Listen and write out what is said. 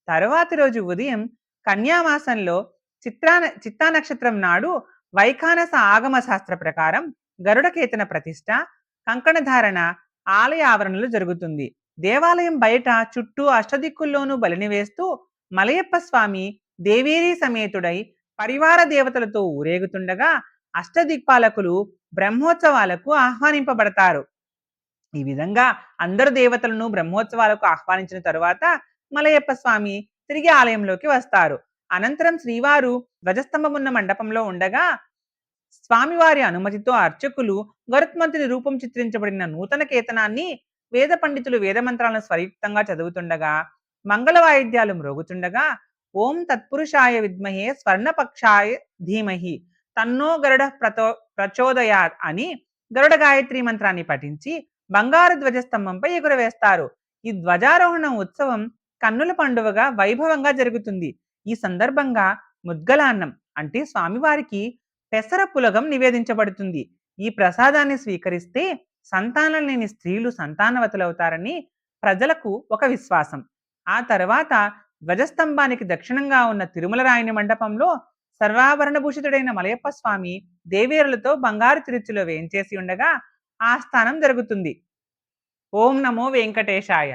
తరువాతి రోజు ఉదయం కన్యామాసంలో చిత్తా నక్షత్రం నాడు వైఖానస ఆగమ శాస్త్ర ప్రకారం గరుడకేతన ప్రతిష్ట, కంకణ ధారణ ఆలయ ఆవరణలో జరుగుతుంది. దేవాలయం బయట చుట్టూ అష్టదిక్కుల్లోనూ బలిని వేస్తూ మలయప్ప స్వామి దేవేరీ సమేతుడై పరివార దేవతలతో ఊరేగుతుండగా అష్టదిక్పాలకులు బ్రహ్మోత్సవాలకు ఆహ్వానింపబడతారు. ఈ విధంగా అందరు దేవతలను బ్రహ్మోత్సవాలకు ఆహ్వానించిన తరువాత మలయప్ప స్వామి తిరిగి ఆలయంలోకి వస్తారు. అనంతరం శ్రీవారు ధ్వజస్తంభమున్న మండపంలో ఉండగా స్వామివారి అనుమతితో అర్చకులు గరుత్మంతుని రూపం చిత్రించబడిన నూతన కేతనాన్ని వేద పండితులు వేద మంత్రాలను స్వరయుక్తంగా చదువుతుండగా మంగళ వాయిద్యాలు మ్రోగుతుండగా ఓం తత్పురుషాయ విద్మహే స్వర్ణపక్షాయ ధీమహి తన్నో గరుడ ప్రచోదయాత్ అని గరుడ గాయత్రి మంత్రాన్ని పఠించి బంగారు ధ్వజస్తంభంపై ఎగురవేస్తారు. ఈ ధ్వజారోహణ ఉత్సవం కన్నుల పండువగా వైభవంగా జరుగుతుంది. ఈ సందర్భంగా ముద్గలాన్నం అంటే స్వామివారికి పెసర పులగం నివేదించబడుతుంది. ఈ ప్రసాదాన్ని స్వీకరిస్తే సంతానం లేని స్త్రీలు సంతానవతులవుతారని ప్రజలకు ఒక విశ్వాసం. ఆ తర్వాత ధ్వజస్తంభానికి దక్షిణంగా ఉన్న తిరుమల రాయని మండపంలో సర్వాభరణ భూషితుడైన మలయప్ప స్వామి దేవేరులతో బంగారు తిరుచులో వేంచేసి ఉండగా ఆస్థానం జరుగుతుంది. ఓం నమో వెంకటేశాయ.